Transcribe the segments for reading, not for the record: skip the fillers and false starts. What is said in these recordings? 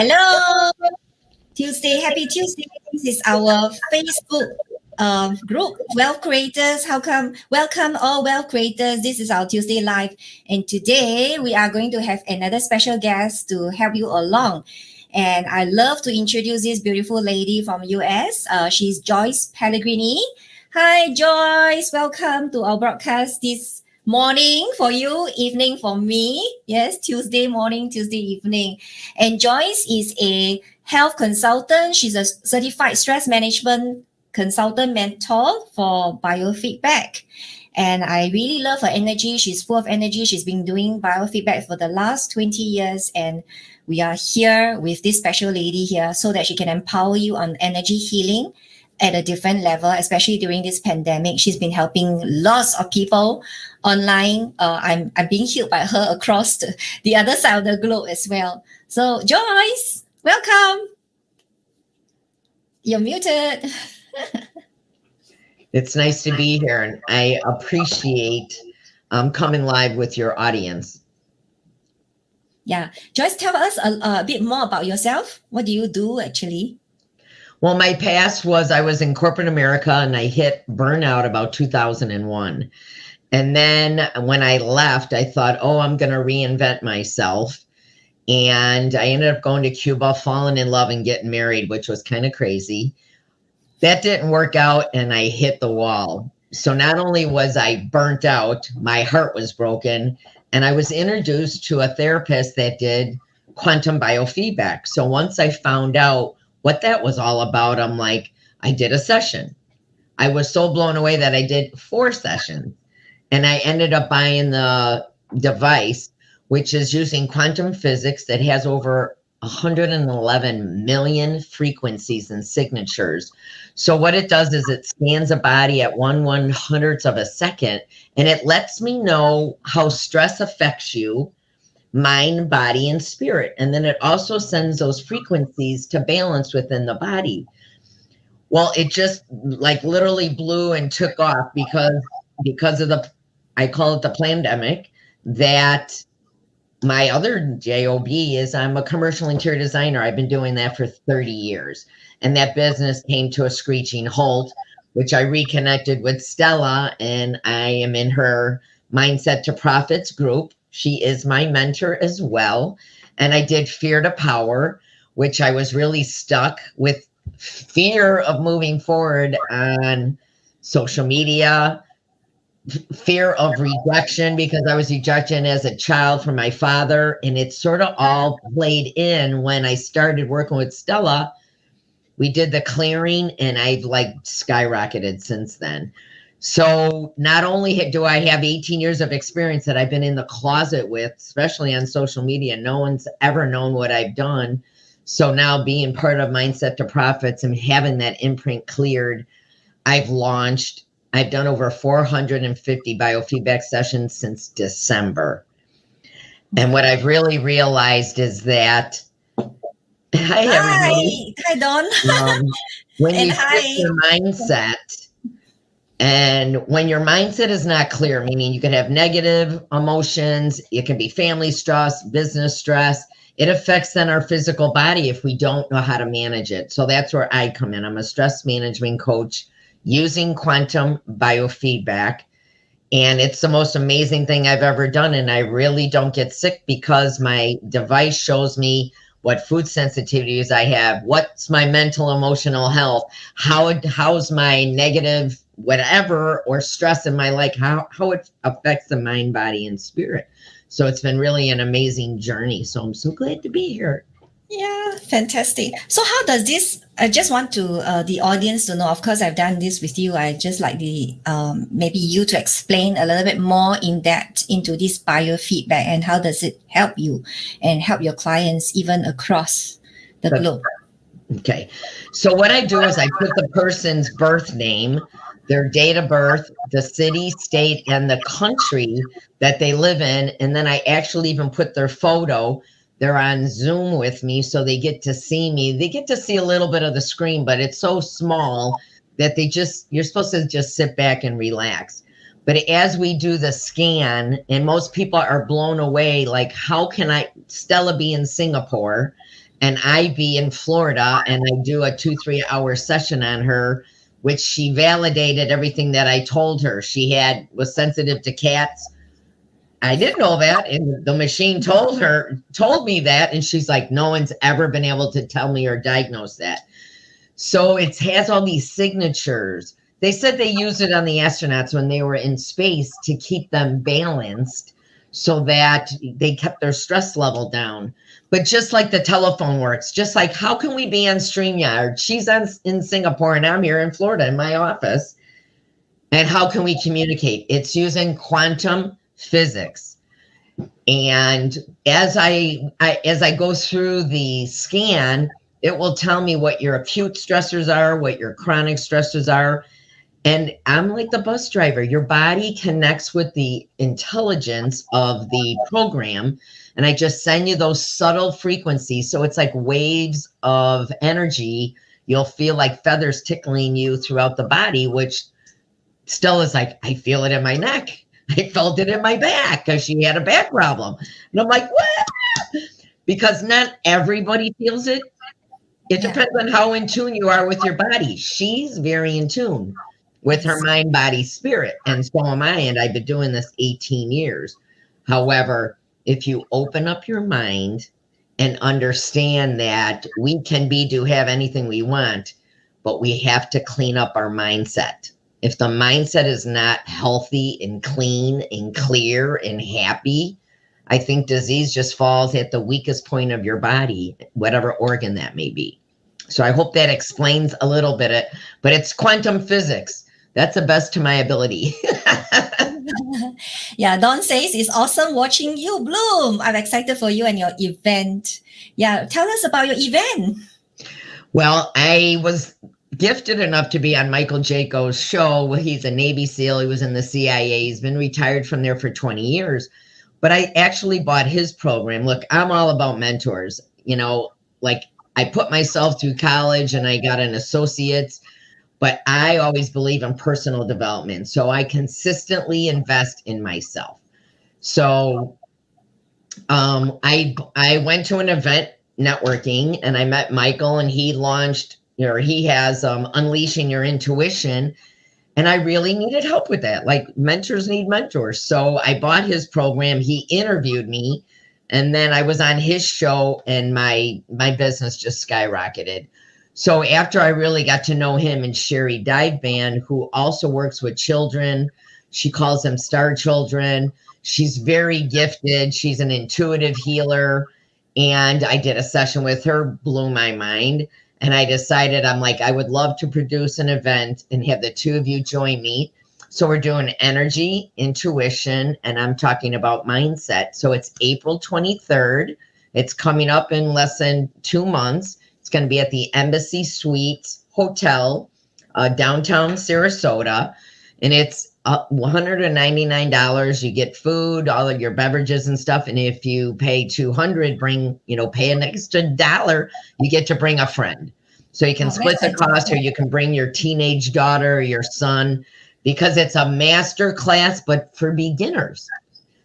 Hello, Tuesday, happy Tuesday. This is our Facebook group, Wealth Creators. Welcome all Wealth Creators. This is our Tuesday Live. And today we are going to have another special guest to help you along. And I love to introduce this beautiful lady from US. She's Joyce Pellegrini. Hi, Joyce. Welcome to our broadcast this morning for you, evening for me. Yes, Tuesday morning, Tuesday evening. And Joyce is a health consultant. She's a certified stress management consultant mentor for Biofeedback. And I really love her energy. She's full of energy. She's been doing biofeedback for the last 20 years. And we are here with this special lady here so that she can empower you on energy healing at a different level, especially during this pandemic. She's been helping lots of people online. I'm being healed by her across the other side of the globe as well. So Joyce, welcome. You're muted. It's nice to be here, and I appreciate coming live with your audience. Yeah. Joyce, tell us a bit more about yourself. What do you do actually? Well, my past was I was in corporate America and I hit burnout about 2001. And then when I left, I thought, I'm going to reinvent myself. And I ended up going to Cuba, falling in love and getting married, which was kind of crazy. That didn't work out and I hit the wall. So not only was I burnt out, my heart was broken. And I was introduced to a therapist that did quantum biofeedback. So once I found out what that was all about, I'm like, I did a session. I was so blown away that I did 4 sessions. And I ended up buying the device, which is using quantum physics that has over 111 million frequencies and signatures. So what it does is it scans a body at 1/100th of a second, and it lets me know how stress affects you, mind, body, and spirit. And then it also sends those frequencies to balance within the body. Well, it just like literally blew and took off because of I call it the pandemic. That my other job is I'm a commercial interior designer. I've been doing that for 30 years. And that business came to a screeching halt, which I reconnected with Stella, and I am in her Mindset to Profits group. She is my mentor as well. And I did Fear to Power, which I was really stuck with fear of moving forward on social media, fear of rejection because I was rejected as a child from my father. And it sort of all played in when I started working with Stella. We did the clearing and I've like skyrocketed since then. So not only do I have 18 years of experience that I've been in the closet with, especially on social media, no one's ever known what I've done. So now being part of Mindset to Profits and having that imprint cleared, I've done over 450 biofeedback sessions since December. And what I've really realized is that Hi, Don. When you shift your mindset, and when your mindset is not clear, meaning you can have negative emotions, it can be family stress, business stress, it affects then our physical body if we don't know how to manage it. So that's where I come in. I'm a stress management coach using quantum biofeedback. And it's the most amazing thing I've ever done. And I really don't get sick because my device shows me what food sensitivities I have, what's my mental, emotional health, how's my negative whatever or stress in my life, how it affects the mind, body, and spirit. So it's been really an amazing journey. So I'm so glad to be here. Yeah, fantastic. So how does this, I just want to the audience to know, of course, I've done this with you. I just like maybe you to explain a little bit more in depth into this biofeedback and how does it help you and help your clients even across the globe. Okay. So what I do is I put the person's birth name, their date of birth, the city, state, and the country that they live in. And then I actually even put their photo. They're on Zoom with me, so they get to see me. They get to see a little bit of the screen, but it's so small that you're supposed to just sit back and relax. But as we do the scan, and most people are blown away, like, how can Stella be in Singapore and I be in Florida, and I do a 2-3 hour session on her, which she validated everything that I told her. She was sensitive to cats. I didn't know that, and the machine told me that, and she's like, no one's ever been able to tell me or diagnose that. So it has all these signatures. They said they used it on the astronauts when they were in space to keep them balanced so that they kept their stress level down. But just like the telephone works, just like how can we be on StreamYard? She's in Singapore and I'm here in Florida in my office. And how can we communicate? It's using quantum physics. And as I go through the scan, it will tell me what your acute stressors are, what your chronic stressors are. And I'm like the bus driver. Your body connects with the intelligence of the program. And I just send you those subtle frequencies. So it's like waves of energy. You'll feel like feathers tickling you throughout the body, which Stella's like, I feel it in my neck. I felt it in my back because she had a back problem. And I'm like, what? Because not everybody feels it. It depends on how in tune you are with your body. She's very in tune with her mind, body, spirit. And so am I. And I've been doing this 18 years. However, if you open up your mind and understand that we can have anything we want, but we have to clean up our mindset. If the mindset is not healthy and clean and clear and happy, I think disease just falls at the weakest point of your body, whatever organ that may be. So I hope that explains a little bit, but it's quantum physics. That's the best to my ability. Yeah, Dawn says it's awesome watching you bloom. I'm excited for you and your event. Yeah, tell us about your event. Well, I was gifted enough to be on Michael Jaco's show. He's a Navy SEAL. He was in the CIA. He's been retired from there for 20 years. But I actually bought his program. Look, I'm all about mentors. You know, like I put myself through college and I got an associate's, but I always believe in personal development. So I consistently invest in myself. So I went to an event networking and I met Michael, and he launched, he has Unleashing Your Intuition. And I really needed help with that. Like mentors need mentors. So I bought his program. He interviewed me, and then I was on his show, and my business just skyrocketed. So after I really got to know him and Sherry Dive Band, who also works with children, she calls them star children. She's very gifted. She's an intuitive healer. And I did a session with her, blew my mind. And I decided, I'm like, I would love to produce an event and have the two of you join me. So we're doing energy, intuition, and I'm talking about mindset. So it's April 23rd. It's coming up in less than 2 months. It's going to be at the Embassy Suites Hotel, downtown Sarasota. And it's $199. You get food, all of your beverages and stuff. And if you pay $200, pay an extra $1, you get to bring a friend. So you can split the cost, or you can bring your teenage daughter or your son, because it's a master class, but for beginners.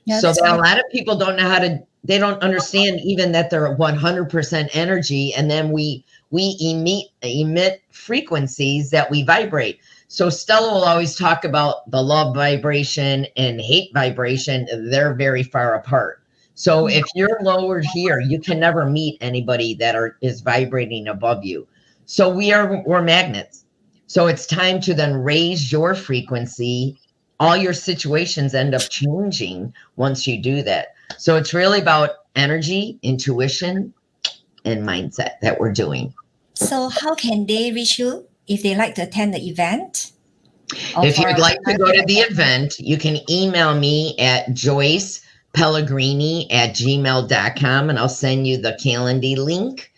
Yeah, so a lot of people don't know they don't understand even that they're 100% energy. And then we emit frequencies that we vibrate. So Stella will always talk about the love vibration and hate vibration. They're very far apart. So if you're lowered here, you can never meet anybody that is vibrating above you. So we're magnets. So it's time to then raise your frequency. All your situations end up changing once you do that. So it's really about energy, intuition, and mindset that we're doing. So how can they reach you if they like to attend the event? If you'd like to go to the event, you can email me at joycepellegrini@gmail.com, and I'll send you the calendar link.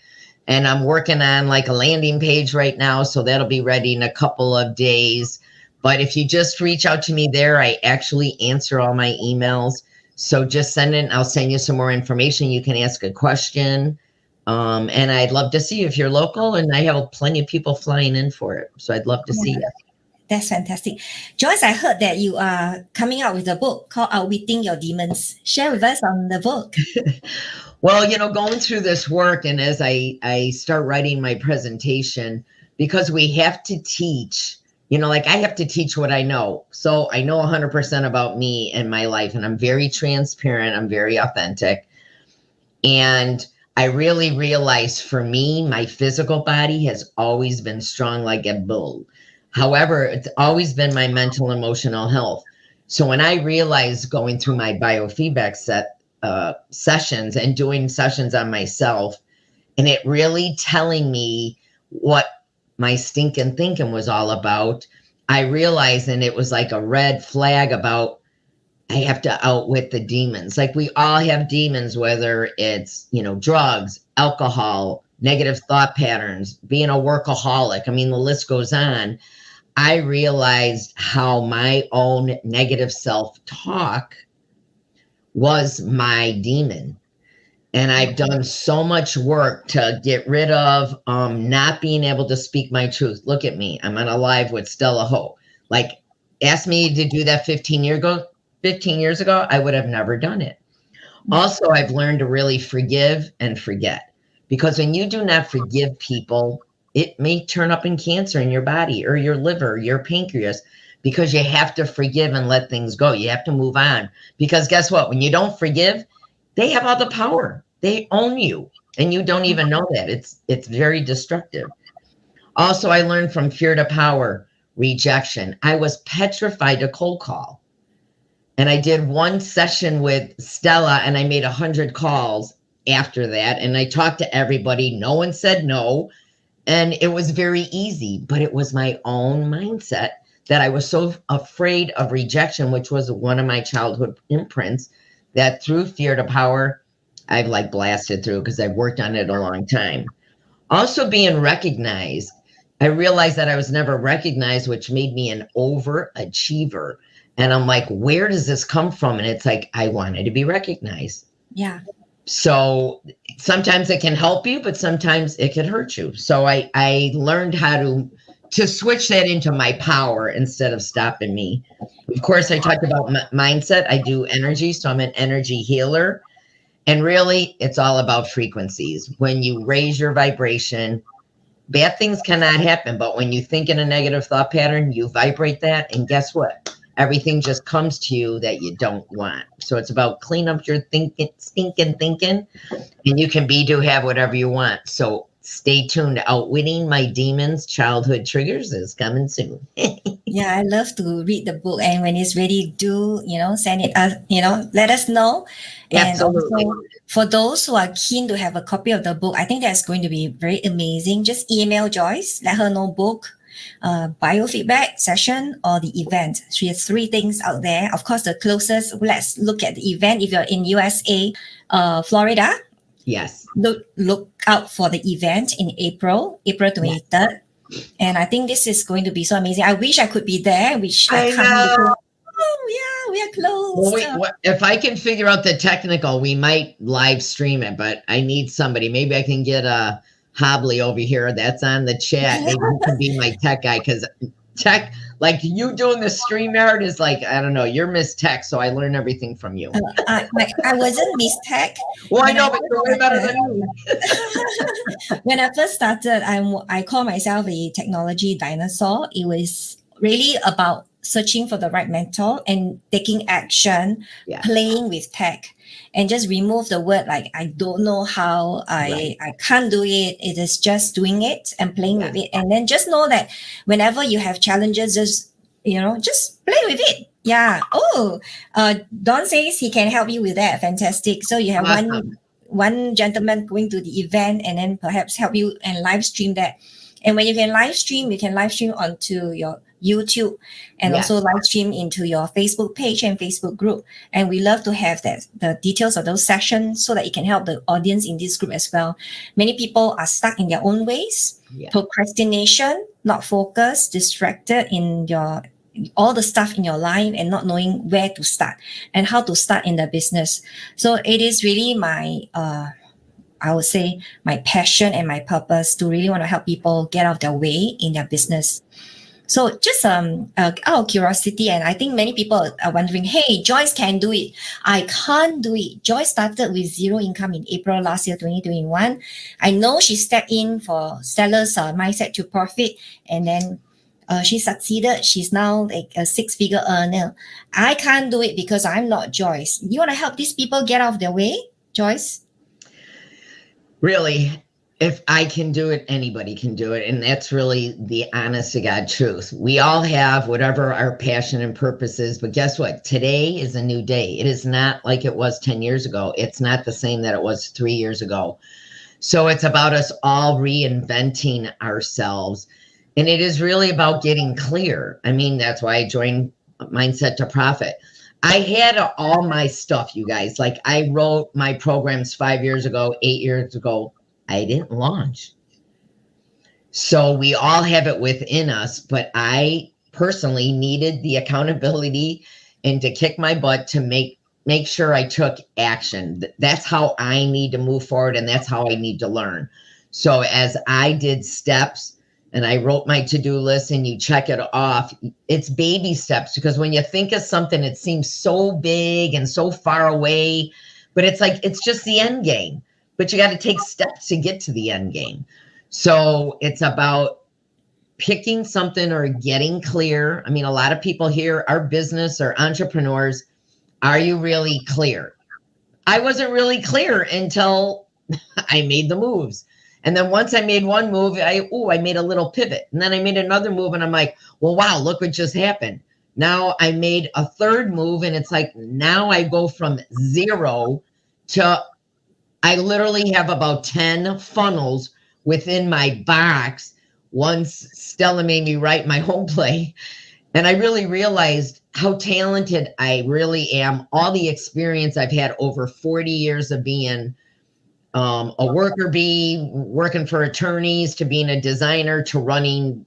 And I'm working on like a landing page right now, so that'll be ready in a couple of days. But if you just reach out to me there, I actually answer all my emails. So just send it, and I'll send you some more information. You can ask a question. And I'd love to see you if you're local, and I have plenty of people flying in for it. So I'd love to see you. That's fantastic. Joyce, I heard that you are coming out with a book called Outwitting Your Demons. Share with us on the book. Well, going through this work, and as I start writing my presentation, because we have to teach, like I have to teach what I know. So I know 100% about me and my life, and I'm very transparent. I'm very authentic. And I really realized for me, my physical body has always been strong like a bull. However, it's always been my mental, emotional health. So when I realized going through my biofeedback sessions and doing sessions on myself, and it really telling me what my stinking thinking was all about, I realized, and it was like a red flag about I have to outwit the demons. Like we all have demons, whether it's, drugs, alcohol, negative thought patterns, being a workaholic. I mean, the list goes on. I realized how my own negative self-talk was my demon. And I've done so much work to get rid of not being able to speak my truth. Look at me. I'm on a live with Stella Hoh. Like, ask me to do that 15 years ago, I would have never done it. Also, I've learned to really forgive and forget. Because when you do not forgive people, it may turn up in cancer in your body or your liver, your pancreas, because you have to forgive and let things go. You have to move on. Because guess what? When you don't forgive, they have all the power. They own you, and you don't even know that. It's very destructive. Also, I learned from fear to power, rejection. I was petrified to cold call. And I did one session with Stella, and I made 100 calls after that. And I talked to everybody. No one said no. And it was very easy, but it was my own mindset that I was so afraid of rejection, which was one of my childhood imprints, that through fear to power, I've like blasted through because I've worked on it a long time. Also being recognized. I realized that I was never recognized, which made me an overachiever. And I'm like, where does this come from? And it's like, I wanted to be recognized. Yeah. So sometimes it can help you, but sometimes it can hurt you. So I learned how to switch that into my power instead of stopping me. Of course, I talked about mindset. I do energy, so I'm an energy healer. And really, it's all about frequencies. When you raise your vibration, bad things cannot happen. But when you think in a negative thought pattern, you vibrate that. And guess what? Everything just comes to you that you don't want. So it's about clean up your stinking thinking, and you can have whatever you want. So stay tuned. Outwitting My Demons, Childhood Triggers is coming soon. Yeah, I love to read the book, and when it's ready, do send it us, let us know. And Absolutely. also, for those who are keen to have a copy of the book, I think that's going to be very amazing. Just email Joyce, let her know book, biofeedback session, or the event. She has 3 things out there. Of course, the closest. Let's look at the event. If you're in USA, Florida, Yes. Look out for the event in April 23rd. And I think this is going to be so amazing. I wish I could be there, which I can't. know. Oh, yeah, we are close. Well, if I can figure out the technical, we might live stream it, but I need somebody. Maybe I can get a Hobley over here that's on the chat. Maybe he can be my tech guy, because tech, like you doing the StreamYard is like, I don't know, you're Miss Tech, so I learn everything from you. I wasn't Miss Tech. Well, I know, but you're way better than me. When I first started, I call myself a technology dinosaur. It was really about searching for the right mentor and taking action, playing with tech, and just remove the word like I don't know how, I can't do it. It is just doing it and playing with it. And then just know that whenever you have challenges, just play with it. Yeah. Oh, Don says he can help you with that. Fantastic. So you have one gentleman going to the event and then perhaps help you and live stream that. And when you can live stream onto your YouTube and also live stream into your Facebook page and Facebook group. And we love to have the details of those sessions so that it can help the audience in this group as well. Many people are stuck in their own ways, procrastination, not focused, distracted in all the stuff in your life and not knowing where to start and how to start in the business. So it is really my I would say my passion and my purpose to really want to help people get out of their way in their business. So just out of curiosity, and I think many people are wondering, hey, Joyce can do it. I can't do it. Joyce started with zero income in April last year, 2021. I know she stepped in for Stella's mindset to profit, and then she succeeded. She's now like a six-figure earner. I can't do it because I'm not Joyce. You want to help these people get out of their way, Joyce? Really, if I can do it, anybody can do it. And that's really the honest to God truth. We all have whatever our passion and purpose is. But guess what? Today is a new day. It is not like it was 10 years ago. It's not the same that it was 3 years ago. So it's about us all reinventing ourselves. And it is really about getting clear. I mean, that's why I joined Mindset to Profit. I had all my stuff, you guys. Like I wrote my programs 5 years ago, 8 years ago. I didn't launch. So we all have it within us, but I personally needed the accountability and to kick my butt to make sure I took action. That's how I need to move forward, and that's how I need to learn. So as I did steps and I wrote my to-do list and you check it off, it's baby steps, because when you think of something, it seems so big and so far away, but it's like, it's just the end game, but you got to take steps to get to the end game. So it's about picking something or getting clear. I mean, a lot of people here are business or entrepreneurs. Are you really clear? I wasn't really clear until I made the moves. And then once I made one move, I made a little pivot. And then I made another move and I'm like, well, wow, look what just happened. Now I made a third move and it's like, now I go from zero to, I literally have about 10 funnels within my box. Once Stella made me write my home play, and I really realized how talented I really am. All the experience I've had over 40 years of being a worker bee, working for attorneys, to being a designer, to buying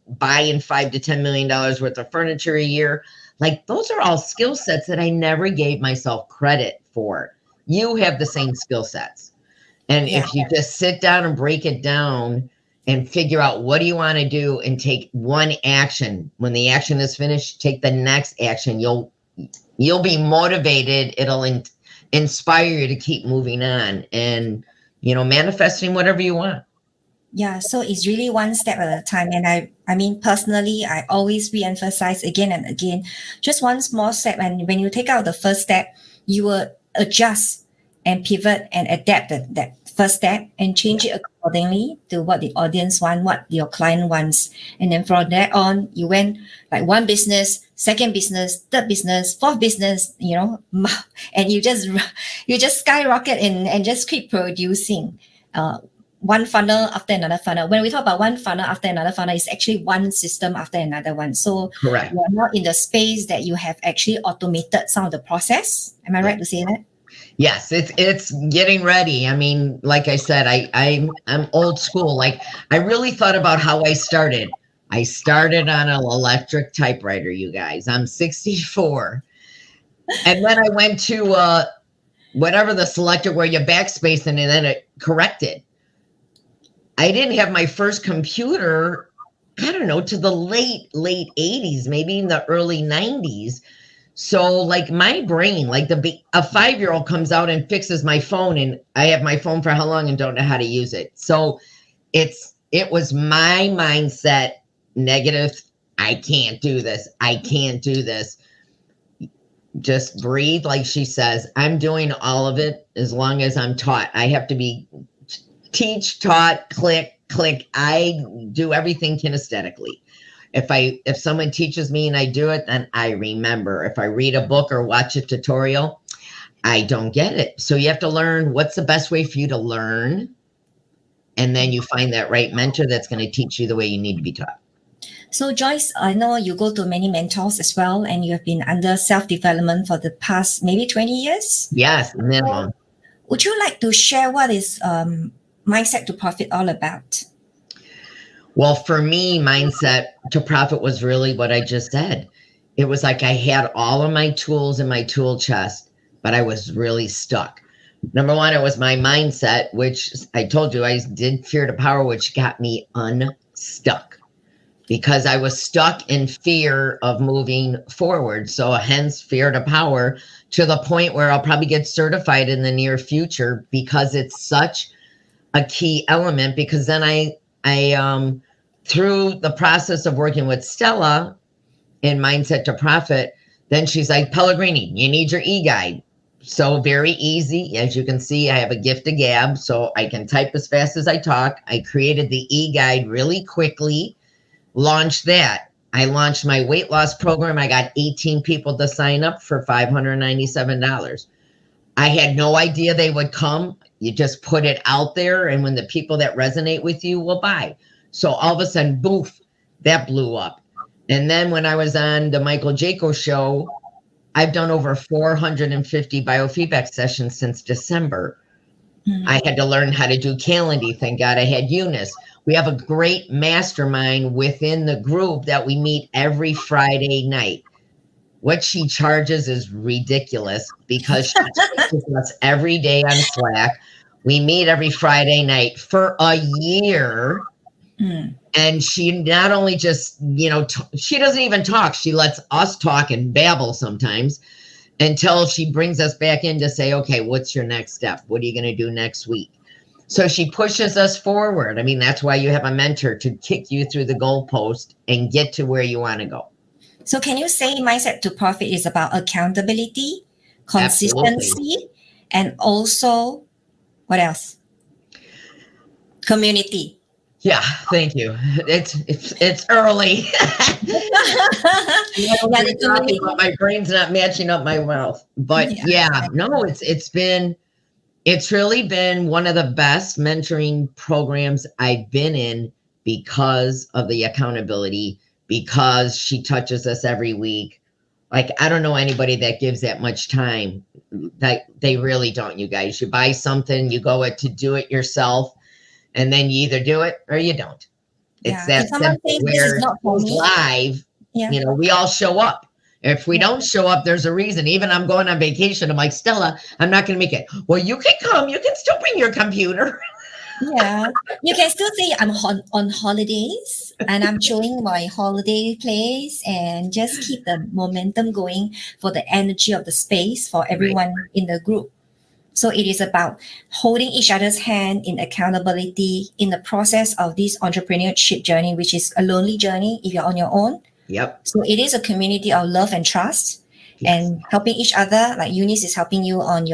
$5 to $10 million worth of furniture a year. Like those are all skill sets that I never gave myself credit for. You have the same skill sets. And if you just sit down and break it down and figure out what do you want to do and take one action, when the action is finished, take the next action. You'll be motivated. It'll inspire you to keep moving on and, manifesting whatever you want. Yeah, so it's really one step at a time. And I mean, personally, I always reemphasize again and again, just one small step. And when you take out the first step, you will adjust and pivot and adapt that first step and change it accordingly to what the audience want, what your client wants. And then from there on, you went like one business, second business, third business, fourth business, and you just skyrocket and just keep producing one funnel after another funnel. When we talk about one funnel after another funnel, it's actually one system after another one. So correct. You're not in the space that you have actually automated some of the process. Am I right to say that? Yes, it's getting ready. I mean, like I said, I'm old school. Like I really thought about how I started. I started on an electric typewriter, you guys. I'm 64. And then I went to whatever the selector where you backspace and then it corrected. I didn't have my first computer, I don't know, to the late 80s, maybe in the early 90s. So like my brain, like a 5-year-old comes out and fixes my phone and I have my phone for how long and don't know how to use it. So it was my mindset, negative. I can't do this. I can't do this. Just breathe. Like she says, I'm doing all of it as long as I'm taught. I have to be teach, taught, click. I do everything kinesthetically. If someone teaches me and I do it, then I remember. If I read a book or watch a tutorial, I don't get it. So you have to learn what's the best way for you to learn. And then you find that right mentor that's going to teach you the way you need to be taught. So Joyce, I know you go to many mentors as well, and you have been under self-development for the past maybe 20 years? Yes, minimum. Would you like to share what is Mindset to Profit all about? Well, for me, Mindset to Profit was really what I just said. It was like I had all of my tools in my tool chest, but I was really stuck. Number one, it was my mindset, which I told you I did Fear to Power, which got me unstuck. because I was stuck in fear of moving forward. So hence fear to power, to the point where I'll probably get certified in the near future, because it's such a key element. Because then I through the process of working with Stella in Mindset to Profit, then she's like, Pellegrini, you need your e-guide. So very easy. As you can see, I have a gift of gab, so I can type as fast as I talk. I created the e-guide really quickly, launched that. I launched my weight loss program. I got 18 people to sign up for $597. I had no idea they would come. You just put it out there, and when the people that resonate with you will buy. So all of a sudden, boof, that blew up. And then when I was on the Michael Jaco show, I've done over 450 biofeedback sessions since December. I had to learn how to do Calendly. Thank God I had Eunice. We have a great mastermind within the group that we meet every Friday night. What she charges is ridiculous, because she teaches us every day on Slack. We meet every Friday night for a year. And she not only just, she doesn't even talk. She lets us talk and babble sometimes, until she brings us back in to say, okay, what's your next step? What are you going to do next week? So she pushes us forward. I mean, that's why you have a mentor, to kick you through the goalpost and get to where you want to go. So can you say Mindset to Profit is about accountability, consistency, Absolutely. and also what else? Community. Yeah, thank you. It's early. But my brain's not matching up my mouth. But no, it's really been one of the best mentoring programs I've been in, because of the accountability, because she touches us every week. Like, I don't know anybody that gives that much time. That they really don't, you guys. You buy something, you go to do it yourself, and then you either do it or you don't. It's that simple. Where it's live, we all show up. If we don't show up, there's a reason. Even I'm going on vacation. I'm like, Stella, I'm not going to make it. Well, you can come. You can still bring your computer. Yeah. You can still say I'm on holidays, and I'm showing my holiday place, and just keep the momentum going for the energy of the space for everyone in the group. So it is about holding each other's hand in accountability in the process of this entrepreneurship journey, which is a lonely journey if you're on your own. Yep. So it is a community of love and trust, and helping each other. Like Eunice is helping you on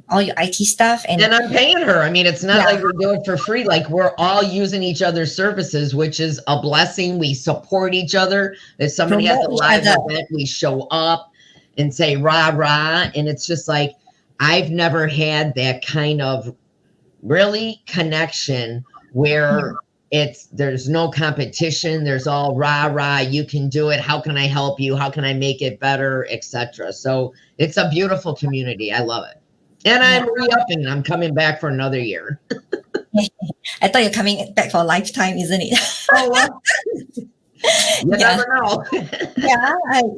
all your IT stuff. And I'm paying her. I mean, it's not like we do it for free. Like, we're all using each other's services, which is a blessing. We support each other. If somebody has a live event, we show up and say rah, rah. And it's just like, I've never had that kind of really connection where there's no competition. There's all rah, rah, you can do it. How can I help you? How can I make it better, etc. So it's a beautiful community. I love it. And I'm re-upping. I'm coming back for another year. I thought you're coming back for a lifetime, isn't it? Oh, well. You never know.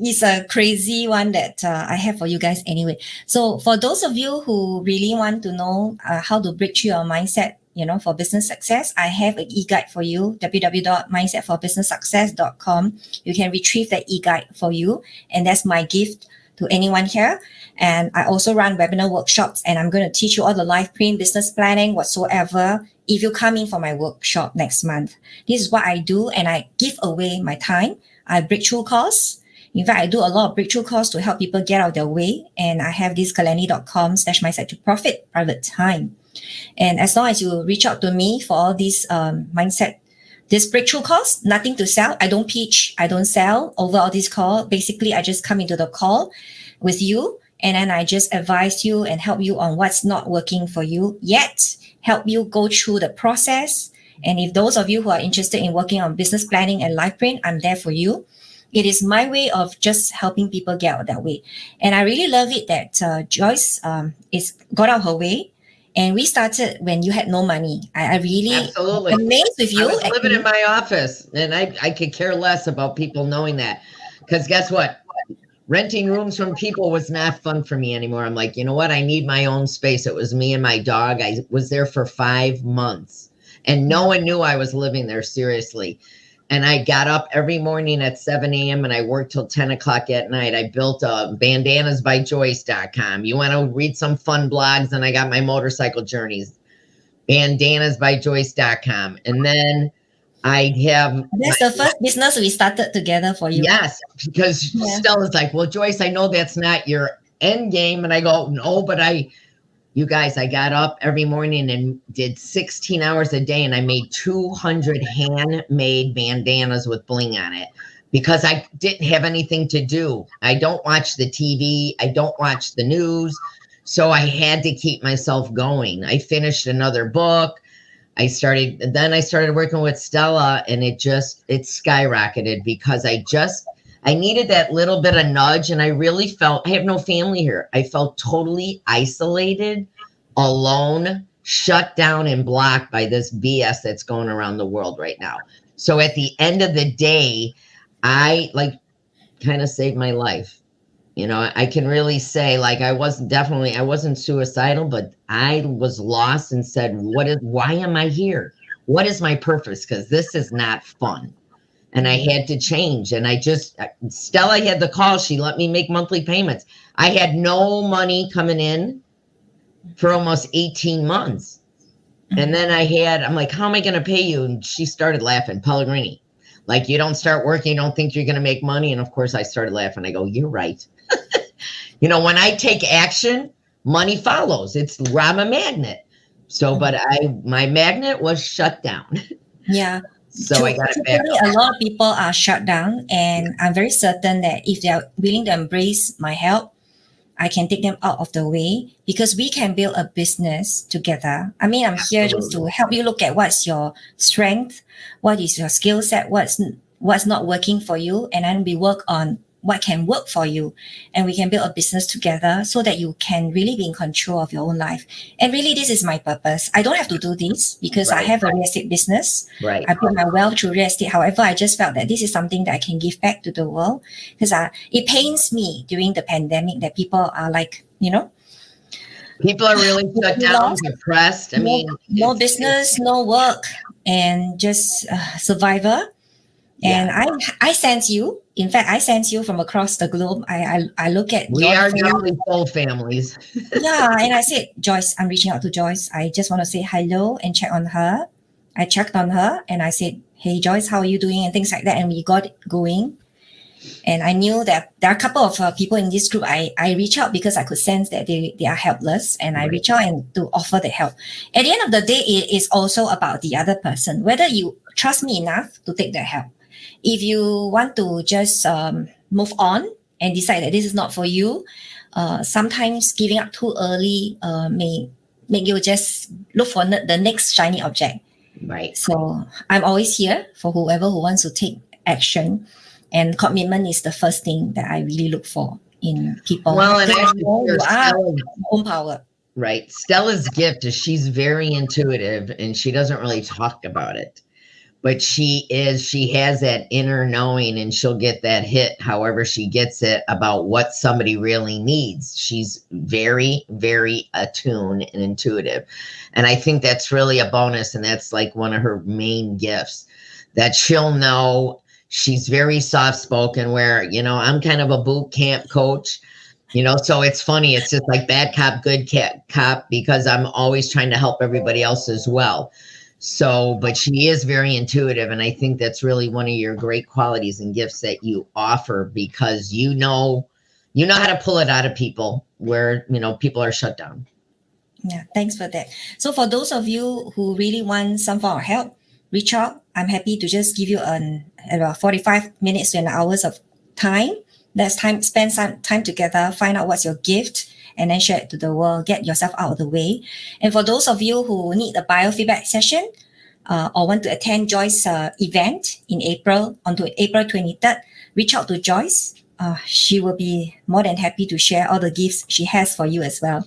It's a crazy one that I have for you guys anyway. So for those of you who really want to know how to break through your mindset, for business success, I have an e-guide for you, www.mindsetforbusinesssuccess.com. You can retrieve that e-guide for you. And that's my gift to anyone here. And I also run webinar workshops, and I'm going to teach you all the life print, business planning, whatsoever, if you come in for my workshop next month. This is what I do, and I give away my time. I breakthrough course. In fact, I do a lot of breakthrough course to help people get out of their way. And I have this kalani.com/mindset to profit private time. And as long as you reach out to me for all these this breakthrough course, nothing to sell. I don't pitch. I don't sell over all these calls. Basically, I just come into the call with you, and then I just advise you and help you on what's not working for you yet, help you go through the process. And if those of you who are interested in working on business planning and life print, I'm there for you. It is my way of just helping people get out of that way. And I really love it that Joyce got out her way. And we started when you had no money. I really amazed with you. I was living in my office, and I could care less about people knowing that. Because guess what? Renting rooms from people was not fun for me anymore. I'm like, you know what? I need my own space. It was me and my dog. I was there for 5 months, and no one knew I was living there, seriously. And I got up every morning at 7 a.m. and I worked till 10 o'clock at night. I built a bandanasbyjoyce.com. You want to read some fun blogs? And I got my motorcycle journeys, bandanasbyjoyce.com. And then I have That's the first business we started together for you. yes, because Stella's like, well, Joyce, I know that's not your end game. And I go, no, but you guys, I got up every morning and did 16 hours a day and I made 200 handmade bandanas with bling on it because I didn't have anything to do. I don't watch the TV. I don't watch the news. So I had to keep myself going. I finished another book. I started working with Stella and it skyrocketed because I needed that little bit of nudge. And I really felt, I have no family here. I felt totally isolated, alone, shut down and blocked by this BS that's going around the world right now. So at the end of the day, I kind of saved my life. I can really say I wasn't suicidal, but I was lost and said, why am I here? What is my purpose? Because this is not fun. And I had to change. And Stella had the call. She let me make monthly payments. I had no money coming in for almost 18 months. And then I'm like, how am I going to pay you? And she started laughing. Pellegrini, you don't start working, you don't think you're going to make money. And of course I started laughing. I go, you're right. When I take action, money follows. I'm a magnet. So, but my magnet was shut down. Yeah. So I got it back. A lot of people are shut down, and I'm very certain that if they are willing to embrace my help, I can take them out of the way because we can build a business together. I mean, I'm here just to help you look at what's your strength, what is your skill set, what's not working for you, and then we work on what can work for you, and we can build a business together so that you can really be in control of your own life. And really, this is my purpose. I don't have to do this because I have a real estate business. Right. I built my wealth through real estate. However, I just felt that this is something that I can give back to the world because it pains me during the pandemic that people are people are really shut down, depressed. I mean, no business, no work, and just survivor. And I sense you. In fact, I sense you from across the globe. I look at we are nearly full families. Yeah, and I said, Joyce, I'm reaching out to Joyce. I just want to say hello and check on her. I checked on her and I said, hey, Joyce, how are you doing? And things like that. And we got it going. And I knew that there are a couple of people in this group. I reach out because I could sense that they are helpless. And I reach out and to offer the help. At the end of the day, it is also about the other person, whether you trust me enough to take that help. If you want to just move on and decide that this is not for you, sometimes giving up too early may make you just look for the next shiny object. Right. So I'm always here for whoever who wants to take action. And commitment is the first thing that I really look for in people. Well, and actually, you are own power. Right. Stella's gift is she's very intuitive and she doesn't really talk about it. But she has that inner knowing and she'll get that hit however she gets it about what somebody really needs. She's very, very attuned and intuitive. And I think that's really a bonus. And that's one of her main gifts that she'll know. She's very soft spoken where, I'm kind of a boot camp coach, so it's funny. It's just bad cop, good cop, because I'm always trying to help everybody else as well. So, but she is very intuitive. And I think that's really one of your great qualities and gifts that you offer because you know how to pull it out of people where, people are shut down. Yeah, thanks for that. So for those of you who really want some form of help, reach out. I'm happy to just give you about 45 minutes to an hours of time. Let's spend some time together, find out what's your gift, and then share it to the world. Get yourself out of the way. And for those of you who need a biofeedback session or want to attend Joyce's event in April, on April 23rd, reach out to Joyce. She will be more than happy to share all the gifts she has for you as well.